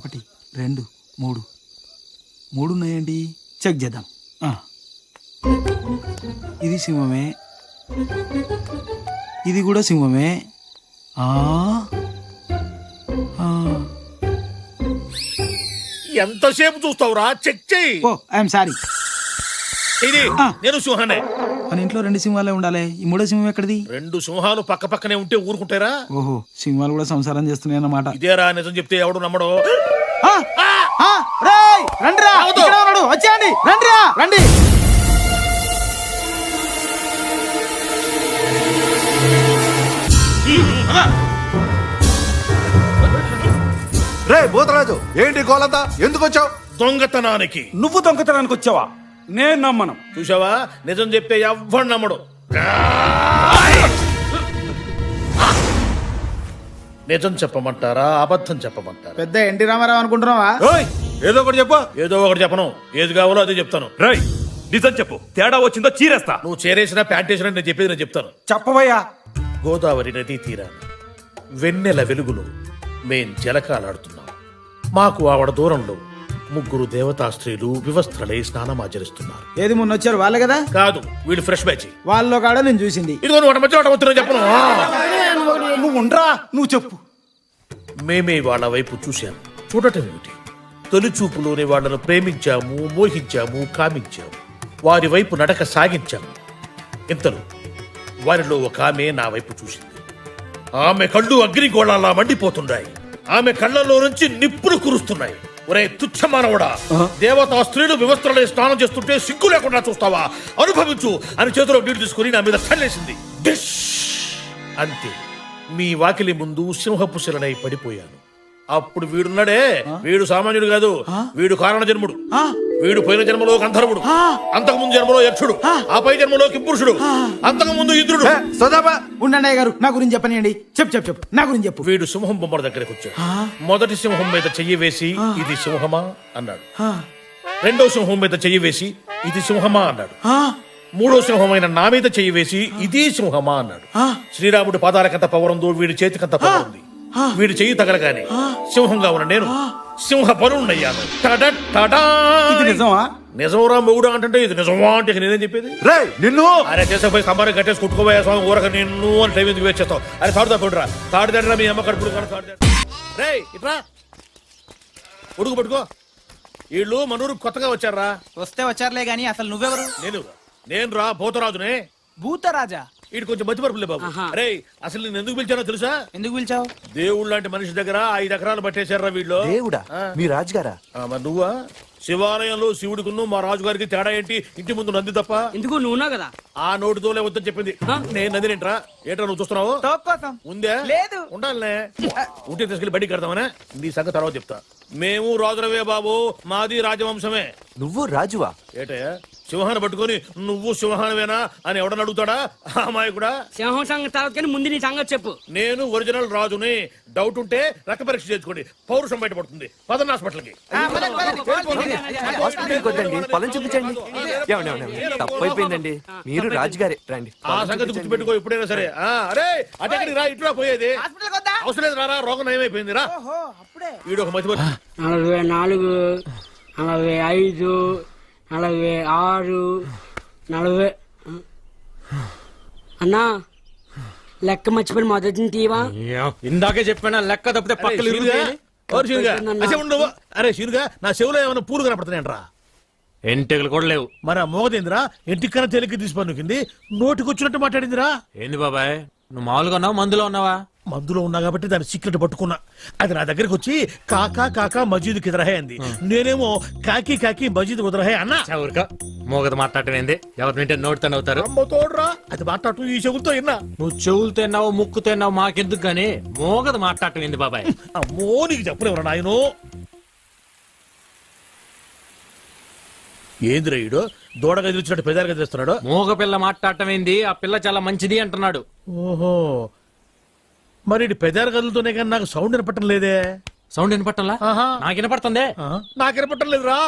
1 2 3 ఉన్నాయండి. చెక్ చేద్దాం. ఇది సింహమే, ఇది కూడా సింహమే. ఎంతసేపు చూస్తావురా? చెక్ చెయ్యి. ఓ ఐఎమ్ సారీ. ఇది నేను సింహానే. మన ఇంట్లో 2 సింహాలే ఉండాలి. ఈ 3వ సింహం ఎక్కడిది? 2 సింహాలు పక్క పక్కనే ఉంటే ఊరుకుంటారా? ఓహో, సింహాలు కూడా సంసారం చేస్తున్నాయి అన్నమాట. ఇదేరా నిజం చెప్తే ఎవడు నమ్మడు. వచ్చేయండి, రండి. రే భూతరాజు, ఏంటి గోలంతా? ఎందుకు వచ్చావు? దొంగతనానికి. నువ్వు దొంగతనానికి వచ్చావా? నేను నమ్మను. చూసావా, నిజం చెప్తే ఎవ్వడు నమ్మడు. నిజం చెప్పమంటారా, అబద్ధం చెప్పమంటారా? పెద్ద ఎన్టీ రామారావు అనుకుంటున్నావా? ఏదో ఒకటి చెప్పు. ఏదో ఒకటి చెప్పను. ఏది కావాలో అదే చెప్తాను. రై నిజం చెప్పు, తేడా వచ్చిందో చీరేస్తా. నువ్వు చేరేసినా ప్యాంట్ వేసినా నేను చెప్పేది నేను చెప్తాను. చెప్పవయ్యా. గోదావరి నదీ తీరాన వెన్నెల వెలుగులో మేం జలకాలాడుతున్నాం. మాకు ఆవిడ దూరంలో 3 దేవతా స్త్రీలు వివస్త్రలై స్నానమాచరిస్తున్నారు. ఏది మొన్న వచ్చారు వాళ్ళే కదా? కాదు, వీళ్ళు ఫ్రెష్ బ్యాచ్. వాళ్ళలో కాడ నేను చూసింది. ఇదిగో ఒకటి మధ్య ఒకటి వస్తున్నా చెప్పను. నువ్వు ఉండరా, నువ్వు చెప్పు. మేమే వాళ్ళ వైపు చూశాము. చూడటం ఏమిటి? తొలి చూపులోనే వాళ్ళను ప్రేమించాము, మోహించాము, కామించాము. వారి వైపు నడక సాగించాము. ఇంతలో వారిలో ఒక ఆమె నా వైపు చూసింది. ఆమె కళ్ళు అగ్నిగోళాలా మండిపోతున్నాయి. ఆమె కళ్ళల్లో నుంచి నిప్పులు కురుస్తున్నాయి. ఒరే తుచ్చమానవుడా, దేవతా స్త్రీలు వివస్త్రలై స్నానం చేస్తుంటే సిగ్గు లేకుండా చూస్తావా? అనుభవించు అని చేతిలో నీళ్లు తీసుకుని నా మీద చల్లేసింది. డిష్ అంతే, మీ వాకిలి ముందు సింహపు శిలనై పడిపోయాను. అప్పుడు వీడున్నాడే, వీడు సామాన్యుడు కాదు, వీడు కారణ జన్ముడు. వీడు పోయిన జన్మలో గంధర్వుడు, అంతకుముందు జన్మలో యక్షుడు, ఆ పై జన్మలో కింపురుషుడు, అంతకుముందు ఇంద్రుడు. ఉండండి గారు, నా గురించి చెప్పనియండి. చెప్పు నా గురించి చెప్పు. వీడు సింహం బొమ్మల దగ్గరకు వచ్చాడు. మొదటి సింహం మీద చెయ్యి వేసి ఇది సింహమా అన్నాడు. రెండో సింహం మీద చెయ్యి వేసి ఇది సింహమా అన్నాడు. మూడో సింహమైన నా మీద చెయ్యి వేసి ఇది సింహమా అన్నాడు. శ్రీరాముడి పాదాలకంత పవరుందో వీడి చేతికంత పవర్ ఉంది. వీడి చెయ్యి తగలగానే సింహంగా ఉన్న నేను సింహ పరుణ్ణయ్యాను. నిజంరా మొగుడు అంటే ఇది నిజమా అంటే నేనేం చెప్పేది? నిన్ను అరే చేసపోయి స్తంభాన్ని కట్టేసి కుట్టుకోబోయే స్వామి ఊరక నిన్ను అని టైం ఎందుకు వేస్ట్ చేస్తావు? అరే తాడుదా కొడురా, తాడు తండ్రా మీ అమ్మ కడుపుడు కానీ తాడు రే ఇట్రా ఉడుకు పట్టుకో. వీళ్ళు మనూరు కొత్తగా వచ్చారా? వస్తే వచ్చారులే గాని అసలు నువ్వెవరు? నేను రా భూతరాజునే. భూతరాజా? వీడు కొంచెం మతిపరుపులే బాబు. అరే అసలు నేను ఎందుకు పిలిచానో తెలుసా? ఎందుకు పిలిచావు? దేవుడు లాంటి మనిషి దగ్గర 5 ఎకరాలు పట్టేశారా వీళ్ళు. దేవుడా? మీ రాజుగారా? మరి నువ్వా? శివాలయంలో శివుడికును మా రాజుగారికి తేడా ఏంటి? ఇంటి ముందు నంది తప్ప. ఎందుకు నువ్వునా కదా? ఆ నోటితోలే వద్దని చెప్పింది. నేను నందినేంట్రా? ఏంట్రా నువ్వు చూస్తున్నావు? ఉందే లేదు. ఉండాలనే ఉంటే తీసుకెళ్లి బడి కడతామనే. నీ సంగతి తర్వాత చెప్తా. మేము రాజులవే బాబు, మాది రాజవంశమే. నువ్వు రాజువా? ఏటయ్యా సింహాన్ని పట్టుకొని నువ్వు సింహానవేనా అని ఎవడని అడుగుతాడా? అమ్మాయి కూడా సింహం సంగతి తర్వాత కానీ ముందు నీ సంగతి చెప్పు. నేను ఒరిజినల్ రాజుని. డౌట్ ఉంటే రక్త పరీక్ష చేసుకోండి, పౌరుషం బయటపడుతుంది. పదన్న హాస్పిటల్కి. పొలం చూపించండి. తప్పైపోయిందండి, మీరు రాజుగారే. రండి. ఆ సంగతి గుర్తుపెట్టుకో ఎప్పుడైనా సరే. అరే అటెక్కడికి రా, ఇటురా పోయేది. అవసరం లేదు, రారా, రోగం నయమైపోయింది రా. వీడు ఒక మతి 44, 45, 46, 40. అన్నా లెక్క మర్చిపోయి మొదటి తీవా? ఇందాకే చెప్పాను లెక్క తప్పితే పక్కలు అరే శిరుగా, నా చెవులో ఏమైనా పూలు కనపడుతున్నాయంట్రా? ఎంటికలు కూడా లేవు. మరి ఆ మోగదేంద్రా ఎంటికన్నా తేలిక తీసిపన్నుకింది, నోటికి వచ్చినట్టు మాట్లాడిందిరా. ఏంది బాబాయ్, నువ్వు మామూలుగా ఉన్నావా మందులో ఉన్నావా? మందులో ఉన్నా కాబట్టి దాని సీక్రెట్ పట్టుకున్నా. అది నా దగ్గరికి వచ్చి కాకా కాకా మజీద్ కిదరహే అంది. నేనేమో కాకి కాకి మజీద్ కుదరహే అన్నా. ఊరికా మోగదు మాట్లాడటం ఏంది? ఎవరి వింటే నోటితో అవుతారు. తోడురా, అది మాట్లాడటం ఈ చెవులతో విన్నా. నువ్వు చెవులు తిన్నావు, ముక్కు తిన్నావు, మాకెందుకు గానీ మోగదు మాట్లాడటం ఏంది బాబాయ్? అమ్మో నీకు చెప్పలేవరా నాయను. ఏందిరా ఈడు దూడగా ఎదురుచ్చినట్టు పెదాలుగా తెస్తున్నాడు? మోగ పిల్ల మాట్లాడటం ఏంది? ఆ పిల్ల చాలా మంచిది అంటున్నాడు. ఓహో, మరి పెదాలు కదులుతూనే కానీ నాకు సౌండ్ వినపట్టం లేదే. సౌండ్ వినపట్టంలా? నాకు వినపడుతుంది. నాకు వినపట్టం లేదురా.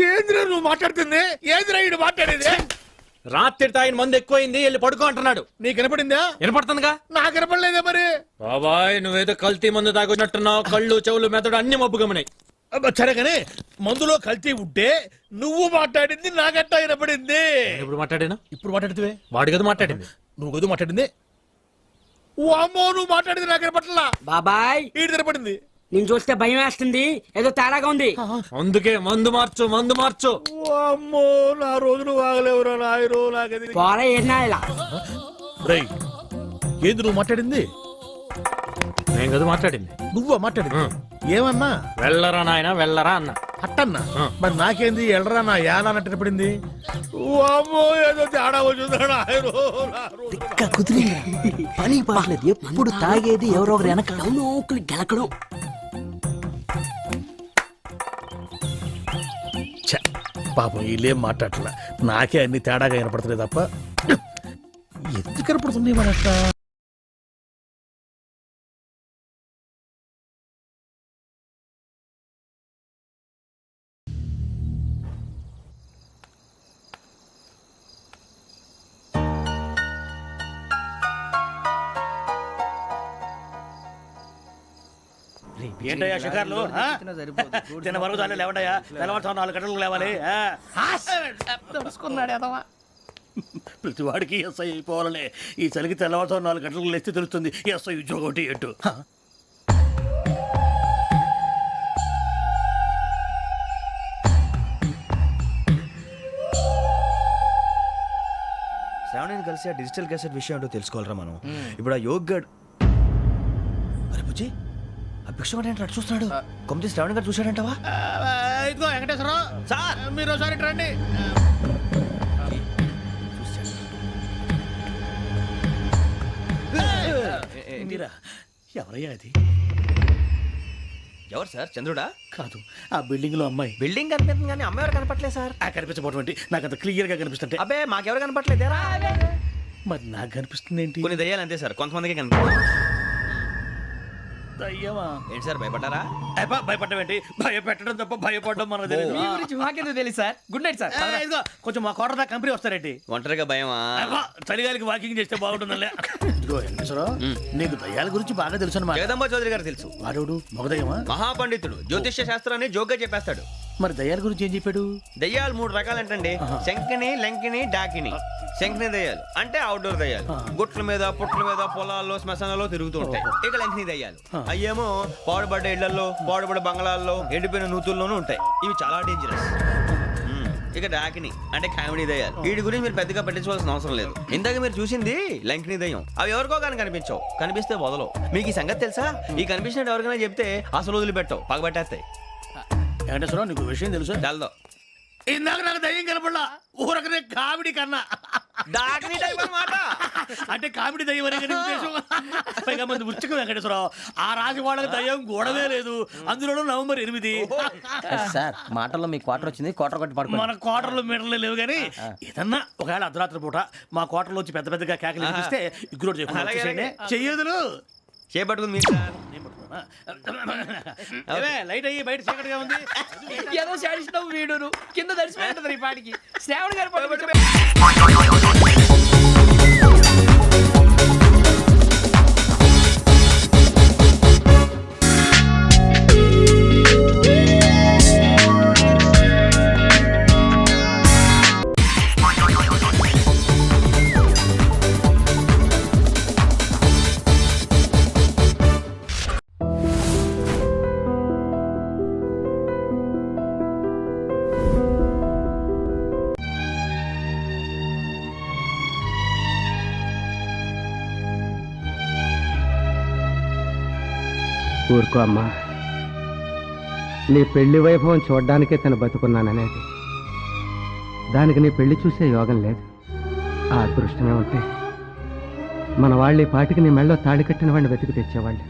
ఏందిరా నువ్వు మాట్లాడుతుంది? ఏందిరా ఈడు మాట్లాడేది? రాత్రి తాగిన మందు ఎక్కువైంది వెళ్ళి పడుకో అంటున్నాడు. నీకు వినపడిందా? వినపడుతుందిగా. నాకు వినపడలేదా మరి? బాబాయ్ నువ్వేదో కల్తీ మందు తాగున్నట్టున్నావు. కళ్ళు చెవులు మెదడు అన్ని మబ్బుగమనాయి. సరే కానీ మందులో కల్తీ ఉంటే నువ్వు మాట్లాడింది నాకట్టా వినపడింది. ఇప్పుడు మాట్లాడాను. ఇప్పుడు మాట్లాడితే వాడి కదా మాట్లాడింది. నువ్వు గదు మాట్లాడింది. ఓ అమ్మో, నువ్వు మాట్లాడింది నాకు వినపట్లా. బాబాయ్ ఈడు వినపడింది. నేను చూస్తే భయం వేస్తుంది, ఏదో తేడాగా ఉంది. అందుకే మందు మార్చు, మందు మార్చు. ఓ అమ్మో, నా రోజులు వాగలేవురా నాయరు. నాకది పోరా ఏనా ఇలా రేయ్, ఏంది నువ్వు మాట్లాడింది? నేను కదా మాట్లాడింది. నువ్వా మాట్లాడింది? ఏమన్నా? వెళ్ళరా నాయన వెళ్ళరా అన్న. అట్టన్నా? మరి నాకేంది ఎల్రా నా యాన అన్నట్టు వినపడింది. ఓ అమ్మో, ఏదో తేడా వచ్చిందా నాయరు. పని పాటలేదు, ఎప్పుడు తాగేది ఎవరో ఒకరు వెనక నోకులు గెలకడం. ఛ, పాపం వీళ్ళేం మాట్లాడట్లా. నాకే అన్ని తేడాగా వినపడుతున్నాయి తప్ప ఎందుకు కనపడుతున్నాయి మన అట్లా. ఏంటయ్యా షికార్లు? తిన్న వరకు చాలే లేవండయ్యా. తెల్లవారుతో 4 గంటలకు లేవాలి. ప్రతి వాడికి ఎస్ఐ అయిపోవాలనే ఈ చలికి తెల్లవారుతో 4 గంటలకు లేస్తే తెలుస్తుంది ఎస్ఐ ఉద్యోగం ఒకటి ఎటు. శ్రావణిని కలిసి ఆ డిజిటల్ క్యాసెట్ విషయం ఏంటో తెలుసుకోవాలరా మనం. ఇప్పుడు ఆ యోగ్ గడ్ అరే బుజ్జి, ఆ భిక్షం అంటే అటు చూస్తున్నాడు. కొమ్మతి శ్రావణి గారు చూశాడంటావా? ఇదిగో వెంకటేశ్వరరావు సార్, మీరు ఒకసారి రండి. ఏంటిరా, ఎవరయ్యా అది? ఎవరు సార్? చంద్రుడా? కాదు, ఆ బిల్డింగ్ లో అమ్మాయి. బిల్డింగ్ కనిపిస్తుంది కానీ అమ్మ ఎవరు కనపట్లేదు సార్. ఆ కనిపించబోటువంటి నాకు అంత క్లియర్ గా కనిపిస్తుంటే. అబ్బే మాకెవరు కనపట్లేదేరా. మరి నాకు కనిపిస్తుంది ఏంటి? కొన్ని దయ్యాలు అంతే సార్, కొంతమందికి కనిపి. దయ్యమా? ఏంటి సార్ భయపడ్డారా? భయపడడం ఏంటి? భయపెట్టడం తప్ప భయపడడం మనకు తెలియదు. మీ గురించి మాకెందుకు తెలుసు సార్. Good night sir. ఇదిగో కొంచెం మా కోట దాకా కంపెనీ వస్తారేంటి? ఒంటరిగా భయమా? చలిగాలికి వాకింగ్ చేస్తే బాగుంటుందిలే. ఇదిగో వెంకటేశ్వరరావు, నీకు దయ్యాల గురించి బాగా తెలుసు అన్నమాట. జగదంబ చౌదరి గారు తెలుసు. వాడోడు మగదయ్యమా? మహాపండితుడు, జ్యోతిష్య శాస్త్రాన్ని జోగ్గా చెప్పేస్తాడు. మరి దయ్యాల గురించి ఏం చెప్పాడు? దయ్యాలు 3 రకాలంటండి. శంకిని, లంకిని, డాకిని. శంకిని దయ్యాలు అంటే అవుట్డోర్ దయ్యాలు. గుట్ల మీద, పుట్ల మీద, పొలాల్లో, శ్మశానాల్లో తిరుగుతూ ఉంటాయి. ఇక లంకిని దయ్యాలు అయ్యేమో పాడుబడ్డ ఇళ్లలో, పాడుబడ్డ బంగ్లాల్లో, ఎండిపోయిన నూతుల్లోనూ ఉంటాయి. ఇవి చాలా డేంజరస్. ఇక డాకిని అంటే కామెడీ దయ్యాలు. వీటి గురించి మీరు పెద్దగా పట్టించుకోవాల్సిన అవసరం లేదు. ఇందాక మీరు చూసింది లంకిని దయ్యం. అవి ఎవరికో కానీ కనిపించవు, కనిపిస్తే వదలవు. మీకు ఈ సంగతి తెలుసా? ఈ కనిపించినట్టు ఎవరికైనా చెప్తే అసలు వదిలిపెట్టవు, పగబట్టేస్తాయి. వెంకటేశ్వరరావు, నీకు విషయం తెలుసు? తెలదో. ఇందాక నాకు దయ్యం కనపడలా, ఊరకనే కామెడీ కన్నా. డాకిని టైప్ అన్నమాట. అంటే కామెడీ దయ్యం అనే కదా ఉద్దేశం. పైగా మంది ఉచ్చకం వెంకటేశ్వరరావు. ఆ రాజు వాళ్ళకి దయ్యం గొడవే లేదు. అందులోనూ నవంబర్ 8. సార్ మాటల్లో మీ క్వార్టర్ వచ్చింది, క్వార్టర్ కొట్టి పడుకో. మన కోటర్లో మీటర్లు లేవు కానీ ఏదన్నా ఒకవేళ అర్ధరాత్రి పూట మా కోటర్లో వచ్చి పెద్ద పెద్దగా కేకలు వినిపిస్తే ఇగ్గురు చెయ్యదులు చేపట్టుకుంది మీరు సార్. లైట్ అయ్యి బయట చీకటిగా ఉంది. ఏదో శాడిస్తావు వీడును కింద దర్శనం ఈ పాటికి శ్రావణ్ గారు ఊరుకో అమ్మా, నీ పెళ్లి వైభవం చూడ్డానికే తను బతుకున్నాననేది. దానికి నీ పెళ్లి చూసే యోగం లేదు. ఆ అదృష్టమే ఉంటే మన వాళ్ళు ఈ పాటికి నీ మెళ్ళో తాళి కట్టిన వాడిని వెతికి తెచ్చేవాళ్ళు.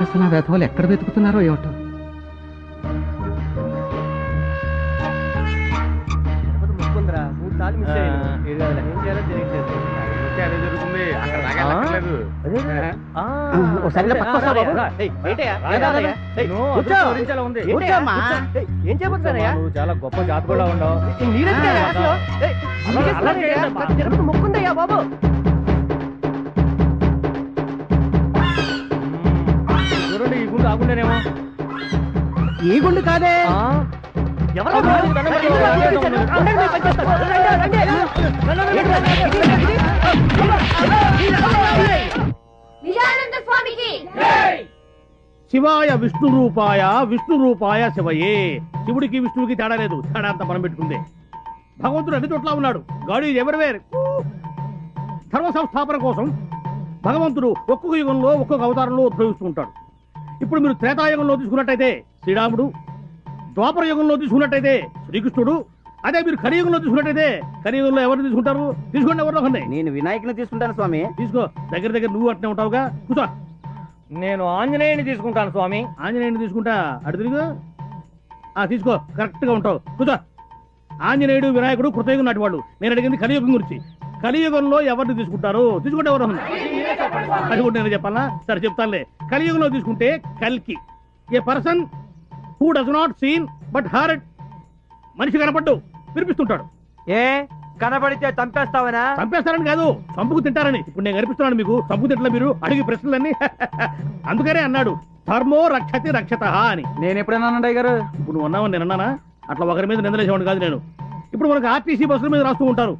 అసలు ఆ వెధవలు ఎక్కడ వెతుకుతున్నారో ఏమిటో. ఏం చేయాలో తెలియట్లేదు. జరుగుతుంది అక్కడ ఒకసారి ఇలా పక్కకు వస్తావా బాబు? కూర్చో. కూర్చోమ్మా. ఏం చేయబోతున్నాయా నువ్వు చాలా గొప్ప జాతకులా ఉండవు. మొక్కుందయ్యా బాబు చూడండి ఈ గుండు ఆగుండేనేమో. ఈ గుండు కాదే శివాయ విష్ణు రూపాయ శివయే. శివుడికి విష్ణువుకి తేడా లేదు, తేడా అంతా మనం పెట్టుకుందే. భగవంతుడు అన్ని చోట్ల ఉన్నాడు. God is everywhere. ధర్మ సంస్థాపన కోసం భగవంతుడు ఒక్కొక్క యుగంలో ఒక్కొక్క అవతారంలో ఉద్భవిస్తూ ఉంటాడు. ఇప్పుడు మీరు త్రేతాయుగంలో తీసుకున్నట్టయితే శ్రీరాముడు, ద్వాపర యుగంలో తీసుకున్నట్టయితే శ్రీకృష్ణుడు, అదే మీరు కలియుగంలో తీసుకున్నట్టయితే కలియుగంలో ఎవరిని తీసుకుంటారు? తీసుకోండి ఎవరిలో ఒకరిని. నేను వినాయకుని తీసుకుంటాను స్వామి. తీసుకో. దగ్గర నువ్వు అట్నే ఉంటావుగా. కూర్చో. నేను ఆంజనేయుని తీసుకుంటాను స్వామి. ఆంజనేయుని తీసుకుంటా. అటు తిరుగు. తీసుకో. కరెక్ట్ గా ఉంటావు. కూర్చో. ఆంజనేయుడు వినాయకుడు కృతయుగం నాటి వాళ్ళు. నేను అడిగింది కలియుగం గురించి. కలియుగంలో ఎవరిని తీసుకుంటారు? తీసుకుంటే ఎవరు? అది కూడా నేను చెప్పాలా? సరే చెప్తానులే. కలియుగంలో తీసుకుంటే కల్కి, a person who does not seen but heard. మనిషి కనపడ్డు, వినిపిస్తుంటాడు. ఏ కనబడితే చంపేస్తావనా? చంపేస్తారని కాదు, చంపుకు తింటారని. ఇప్పుడు నేను కనిపిస్తున్నాను మీకు. చంపుకు తింటలే మీరు అడిగి ప్రశ్నలన్నీ. అందుకనే అన్నాడు ధర్మో రక్షతి రక్షత అని. నేను ఎప్పుడైనా అన్నయ్య గారు? ఇప్పుడు నువ్వు అన్నావని నేను అన్నానా? అట్లా ఒకరి మీద నిందలేసేవాడు కాదు నేను. ఇప్పుడు మనకు ఆర్టీసీ బస్సుల మీద రాస్తూ ఉంటారు.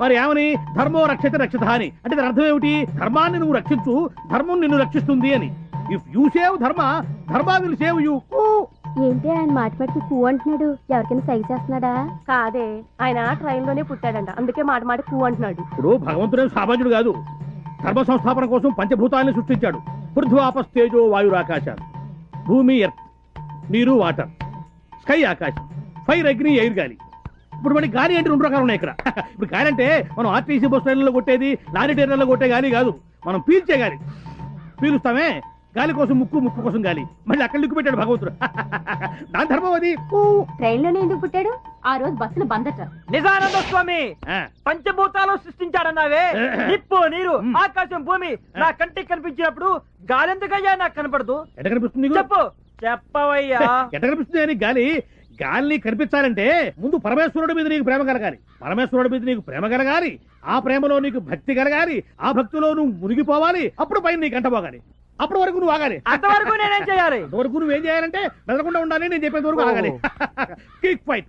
మరి ఏమని? ధర్మో రక్షతి రక్షత అని. అంటే దాని అర్థం ఏమిటి? ధర్మాన్ని నువ్వు రక్షించు, ధర్మం నిన్ను రక్షిస్తుంది అని. ఇఫ్ యూ సేవ్ ధర్మ, ధర్మ విల్ సేవ్ యూ. ఏంటి ఆయన మాటిమాటికి కూ అంటున్నాడు? ఎవరికైనా సైజ్ చేస్తున్నాడా? కాదే, ఆయన ట్రైన్ లోనే పుట్టాడంట, అందుకే మాటి కూ అంటున్నాడు. ఇప్పుడు భగవంతుడే సామాన్యుడు కాదు. ధర్మ సంస్థాపన కోసం పంచభూతాలను సృష్టించాడు. పృథ్వాపస్ తేజో వాయురాకాశాలు. భూమి ఎర్త్, నీరు వాటర్, స్కై ఆకాశం, ఫైర్ అగ్ని ఎయిర్ గాలి. ఇప్పుడు మనకి గాలి అంటే 2 రకాలు ఉన్నాయి ఇక్కడ. ఇప్పుడు గాలి అంటే మనం ఆర్టీసీ బస్ ట్రైన్లలో కొట్టేది, లారీ టైర్లలో కొట్టే గాలి కాదు. మనం పీల్చే గాలి. పీలుస్తామే, గాలి కోసం ముక్కు, ముక్కు కోసం గాలి. మళ్ళీ అక్కడ లిక్కు పెట్టాడు భగవంతుడు. దాని ధర్మం అది. ట్రైన్ లోనే ఎందుకు పుట్టాడు? ఆ రోజు బస్సులు బందట. నిజానంద స్వామి ఆ, పంచభూతాలు సృష్టించాడన్నావే. నిప్పు, నీరు, ఆకాశం, భూమి నా కంటికి కనిపించినప్పుడు గాలెందుకయ్యా నాకు కనపడదు? ఎట్ట కనిపిస్తుంది నీకు? చెప్పు. చెప్పవయ్యా. ఎట్ట కనిపిస్తుంది అని గాలి? గాలిని కనిపించాలంటే ముందు పరమేశ్వరుడి మీద నీకు ప్రేమ కలగాలి. పరమేశ్వరుడి మీద నీకు ప్రేమ కలగాలి. ఆ ప్రేమలో నీకు భక్తి కలగాలి. ఆ భక్తిలో నువ్వు మునిగిపోవాలి. అప్పుడు పైన నీకు అంటపోగాలి. అప్పటి వరకు నువ్వు ఆగాలి. అంతవరకు నేనేం చేయాలి? అంతవరకు నువ్వేం చేయాలంటే మెదలకుండా ఉండాలి. నేను చెప్పేంత వరకు ఆగాలి. Kick fight.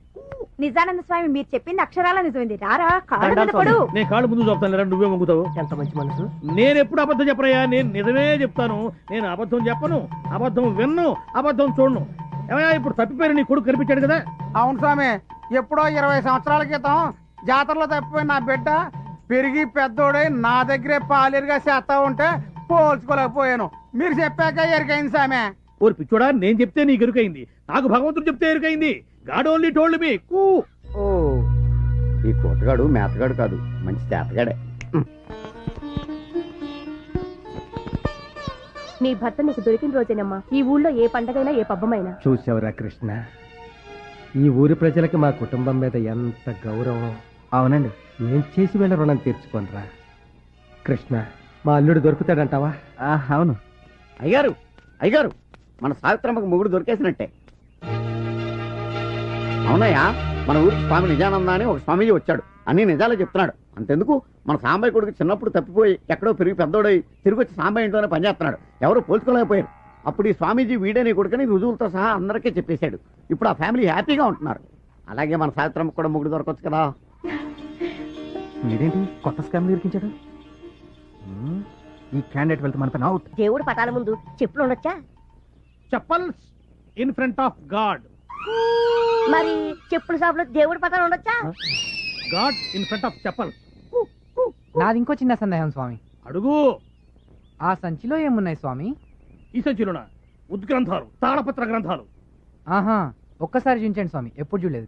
నిజానంద స్వామి మీరు చెప్పింది అక్షరాల నిజమైంది. రారా కాళ్ళ మీద పడు. నేను కాళ్ళు ముందు చెప్తాను, నువ్వే మొంగుతావు. ఎంత మంచి మనసు. నేను ఎప్పుడు అబద్ధం చెప్పనయ్యా. నేను నిజమే చెప్తాను. నేను అబద్ధం చెప్పను, అబద్ధం విన్ను, అబద్ధం చూడను. ఏమయ్యా ఇప్పుడు తప్పిపోయిన నీ కొడుకు కనిపించాడు కదా? అవును స్వామి, ఎప్పుడో 20 సంవత్సరాల క్రితం జాతరలో తప్పిపోయిన నా బిడ్డ పెరిగి పెద్దోడై నా దగ్గరే పాలేరుగా చేస్తా ఉంటే పోల్చుకోలేకపోయాను. మీరు చెప్పాక ఎరికైంది సామె. ఓరి పిచ్చోడా, నేను చెప్తే నీకు ఎరుకైంది. నాకు భగవంతుడు చెప్తే ఎరుకైంది. God only told me. ఓ ఈ కోతగాడు మేతగాడు కాదు, మంచి చేతగాడే. నీ భర్త నీకు దొరికిన రోజేనమ్మా ఈ ఊళ్ళో ఏ పండగైనా ఏ పబ్బమైనా. చూసావురా కృష్ణ, ఈ ఊరి ప్రజలకి మా కుటుంబం మీద ఎంత గౌరవం. అవునండి, ఏం చేసి వెళ్ళ రుణం తీర్చుకోనరా. కృష్ణ, మా అల్లుడు దొరుకుతాడంటావా? అవును అయ్యారు, అయ్యారు మన సావిత్రమ్మకు మొగుడు దొరికేసినట్టే. అవునయ్యా, మన ఊరికి స్వామి నిజానంద అని ఒక స్వామీజీ వచ్చాడు. అన్ని నిజాలే చెప్తున్నాడు. అంతెందుకు, మన సాంబయ్య కొడుకు చిన్నప్పుడు తప్పిపోయి ఎక్కడో పెరిగి పెద్దోడై తిరిగి వచ్చి సాంబయ్య ఇంట్లోనే పనిచేస్తున్నాడు. ఎవరు పోల్చుకోలేకపోయారు. అప్పుడు ఈ స్వామీజీ వీడే నీ కొడుకుని రుజువులతో సహా అందరికీ చెప్పేశాడు. ఇప్పుడు ఆ ఫ్యామిలీ హ్యాపీగా ఉంటున్నారు. అలాగే మన సావిత్రమ్మకు కూడా మొగుడు దొరకొచ్చు కదా. మీరేంటి కొత్త స్కామ్ ఇరికించాడు? ఈ క్యాండిడేట్ వెళ్తే మన పని అవుట్. దేవుడు పటాల ముందు చెప్పులు ఉండొచ్చా? Chappals in front of God. మరి చెప్పుల షాప్ లో దేవుడు పటాలు ఉండొచ్చా? God in front of chappals. నాది ఇంకో చిన్న సందేహం స్వామి. అడుగు. ఆ సంచిలో ఏమున్నాయి స్వామి? ఈ సంచిలోన ఉద్గ్రంథాలు, తాళపత్ర గ్రంథాలు. ఆహా, ఒక్కసారి చూపించండి స్వామి, ఎప్పుడు చూడలేదు.